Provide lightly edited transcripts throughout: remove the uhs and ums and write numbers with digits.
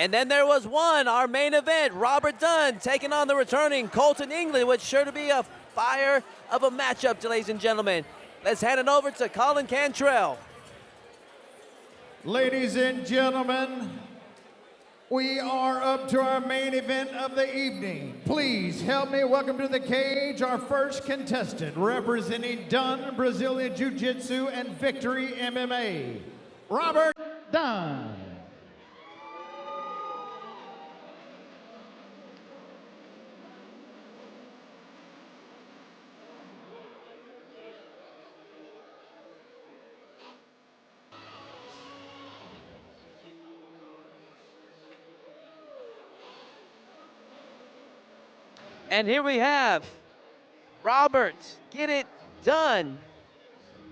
And then there was our main event, Robert Dunn taking on the returning Kolton England, which sure to be a fire of a matchup, ladies and gentlemen. Let's hand it over to Colin Cantrell. Ladies and gentlemen, we are up to our main event of the evening. Please help me welcome to the cage our first contestant, representing Dunn Brazilian Jiu-Jitsu and Victory MMA, Robert Dunn. And here we have Robert, get it done.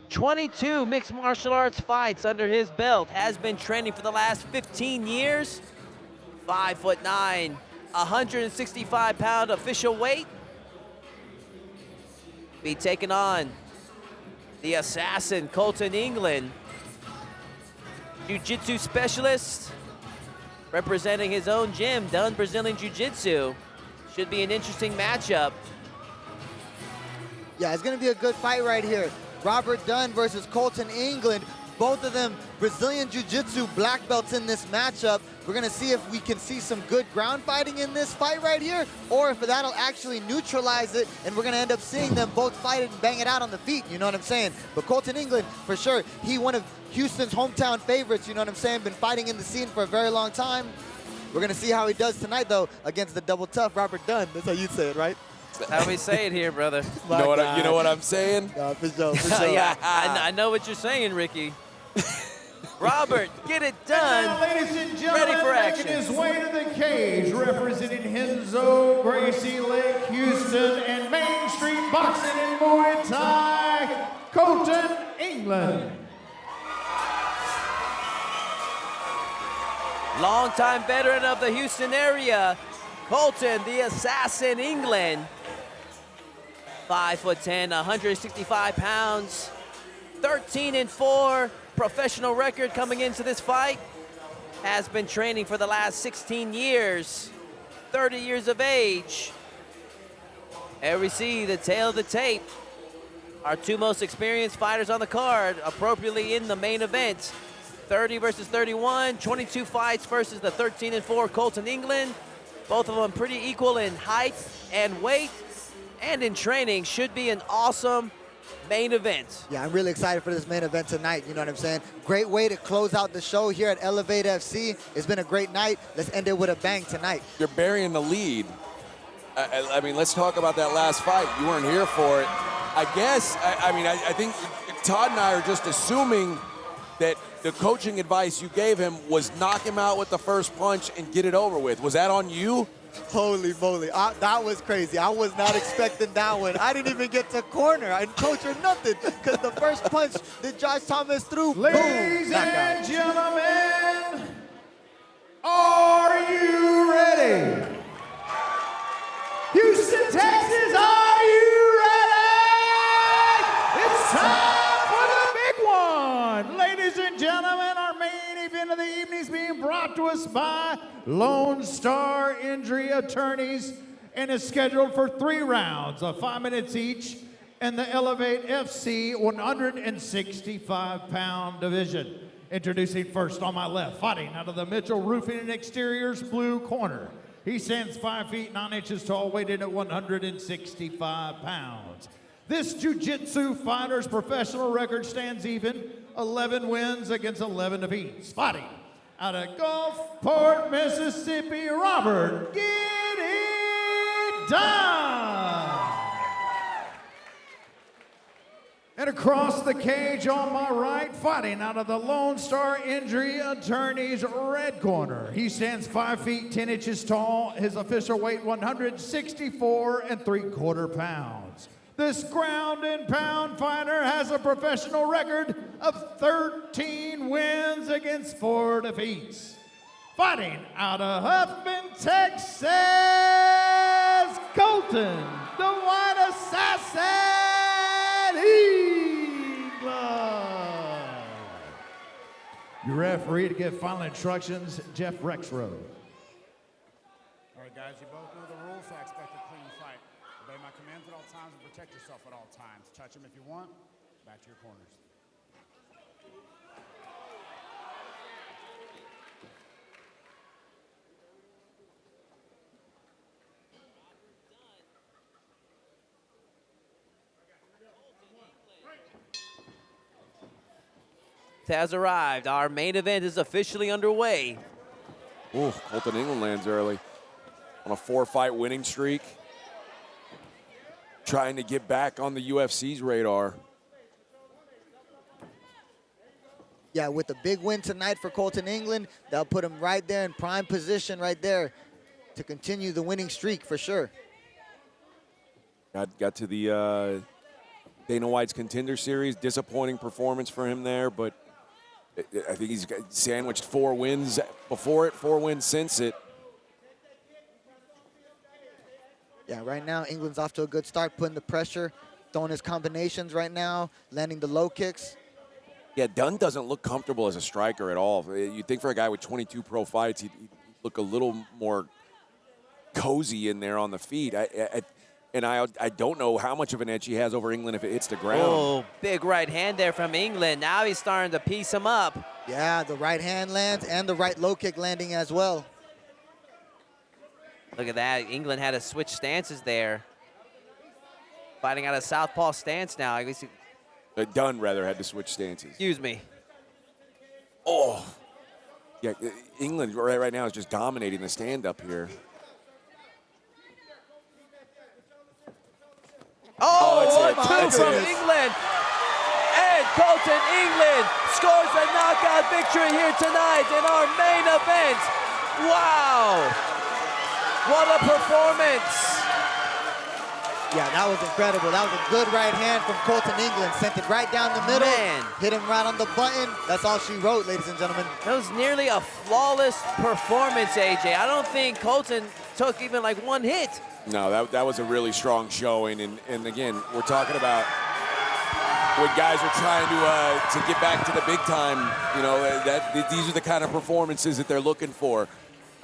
22 mixed martial arts fights under his belt, has been training for the last 15 years. 5'9", 165-pound official weight. Be taking on the assassin, Kolton England. Jiu-Jitsu specialist, representing his own gym, Dunn Brazilian Jiu-Jitsu. Should be an interesting matchup. Yeah, it's going to be a good fight right here. Robert Dunn versus Kolton England. Both of them Brazilian Jiu-Jitsu black belts in this matchup. We're going to see if we can see some good ground fighting in this fight right here, or if that'll actually neutralize it, and we're going to end up seeing them both fight it and bang it out on the feet, you know what I'm saying? But Kolton England, for sure, he one of Houston's hometown favorites, you know what I'm saying? Been fighting in the scene for a very long time. We're going to see how he does tonight, though, against the double tough Robert Dunn. That's how you'd say it, right? That's how we say it here, brother. You know what I'm saying? For sure, for sure. Yeah, I know what you're saying, Ricky. Robert, get it done. And now, ladies and gentlemen, ready for action. Making his way to the cage, representing Henzo, Gracie Lake, Houston, and Main Street Boxing and Muay Thai, Kolton England. Longtime veteran of the Houston area, Kolton, the assassin, England. 5'10", 165 pounds, 13-4 professional record coming into this fight. Has been training for the last 16 years, 30 years of age. There we see the tail of the tape. Our two most experienced fighters on the card, appropriately in the main event. 30 versus 31, 22 fights versus the 13-4 Kolton England. Both of them pretty equal in height and weight, and in training. Should be an awesome main event. Yeah, I'm really excited for this main event tonight, you know what I'm saying? Great way to close out the show here at Elevate FC. It's been a great night. Let's end it with a bang tonight. You're burying the lead. I mean, let's talk about that last fight. You weren't here for it. I guess, I think Todd and I are just assuming that the coaching advice you gave him was knock him out with the first punch and get it over with. Was that on you? Holy moly, that was crazy. I was not expecting that one. I didn't even get to corner. I didn't coach or nothing, because the first punch that Josh Thomas threw, Ladies boom, and gentlemen, are you ready? Houston, Texas, are you ready? It's time for the big one. Ladies and gentlemen, our main event of the evening is being brought to us by Lone Star Injury Attorneys and is scheduled for 3 rounds of 5 minutes each in the Elevate FC 165-pound division. Introducing first on my left, fighting out of the Mitchell Roofing and Exteriors blue corner. He stands 5 feet 9 inches tall, weighed in at 165 pounds. This jiu-jitsu fighter's professional record stands even, 11 wins against 11 defeats. Fighting out of Gulfport, Mississippi, Robert, get it done! And across the cage on my right, fighting out of the Lone Star Injury Attorney's red corner. He stands 5 feet 10 inches tall. His official weight 164 3/4 pounds. This ground and pound fighter has a professional record of 13 wins against 4 defeats. Fighting out of Huffman, Texas, Kolton, the White Assassin, England. Your referee to give final instructions, Jeff Rexroth. All right, guys, you both know the rules, so I expect a clean fight. Obey my commands at all times and protect yourself at all times. Touch him if you want. Back to your corners. Has arrived. Our main event is officially underway. Ooh, Kolton England lands early on a 4-fight winning streak. Trying to get back on the UFC's radar. Yeah, with a big win tonight for Kolton England, that'll put him right there in prime position right there to continue the winning streak for sure. Got to the Dana White's Contender Series. Disappointing performance for him there, but I think he's sandwiched 4 wins before it, 4 wins since it. Yeah, right now England's off to a good start, putting the pressure, throwing his combinations right now, landing the low kicks. Yeah, Dunn doesn't look comfortable as a striker at all. You'd think for a guy with 22 pro fights, he'd look a little more cozy in there on the feet. I don't know how much of an edge he has over England if it hits the ground. Oh, big right hand there from England. Now he's starting to piece him up. Yeah, the right hand lands and the right low kick landing as well. Look at that. England had to switch stances there. Fighting out of southpaw stance now. I guess. Dunn, rather, had to switch stances. Excuse me. Oh. Yeah, England right now is just dominating the stand-up here. Oh, that's one, it. two from England. And Kolton England scores a knockout victory here tonight in our main event. Wow. What a performance. Yeah, that was incredible. That was a good right hand from Kolton England. Sent it right down the middle. Man. Hit him right on the button. That's all she wrote, ladies and gentlemen. That was nearly a flawless performance, AJ. I don't think Kolton took even like one hit. No, that was a really strong showing. And again, we're talking about when guys are trying to get back to the big time, you know, these are the kind of performances that they're looking for.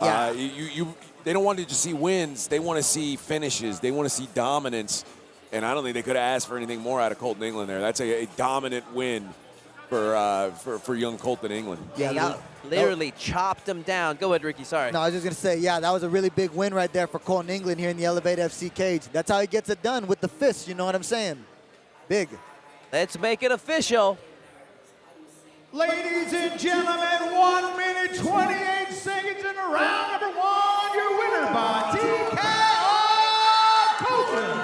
Yeah. They don't want to just see wins. They want to see finishes. They want to see dominance. And I don't think they could have asked for anything more out of Kolton England there. That's a dominant win for young Kolton England. Yeah, He literally chopped him down. Go ahead, Ricky. Sorry. No, I was just going to say, yeah, that was a really big win right there for Kolton England here in the Elevate FC cage. That's how he gets it done, with the fist, you know what I'm saying? Big. Let's make it official. Ladies and gentlemen, 1 minute, 28 seconds in round number 1. Your winner by TKO, Kolton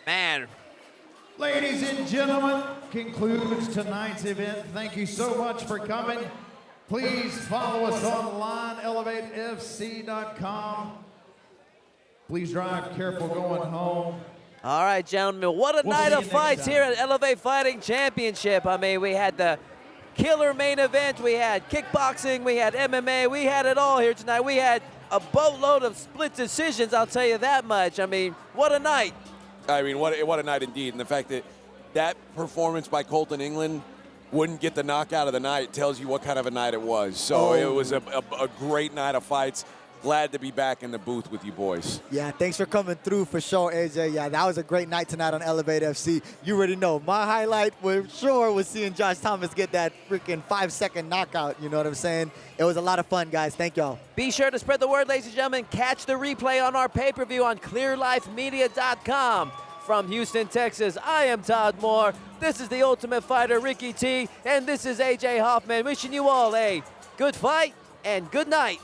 Man. Ladies and gentlemen, concludes tonight's event. Thank you so much for coming. Please follow us online, elevatefc.com. Please drive careful going home. All right, gentlemen, what a We'll night see of you next fights time. here at Elevate Fighting Championship. I mean, we had the killer main event, we had kickboxing, we had MMA, we had it all here tonight. We had a boatload of split decisions, I'll tell you that much. I mean, what a night. I mean, what a night indeed. And the fact that performance by Kolton England wouldn't get the knockout of the night tells you what kind of a night it was. So It was a great night of fights. Glad to be back in the booth with you boys. Yeah, thanks for coming through for sure, AJ. Yeah, that was a great night tonight on Elevate FC. You already know, my highlight for sure was seeing Josh Thomas get that freaking 5-second knockout. You know what I'm saying? It was a lot of fun, guys. Thank y'all. Be sure to spread the word, ladies and gentlemen. Catch the replay on our pay-per-view on clearlifemedia.com. From Houston, Texas, I am Todd Moore. This is the Ultimate Fighter, Ricky T. And this is AJ Hoffman, wishing you all a good fight and good night.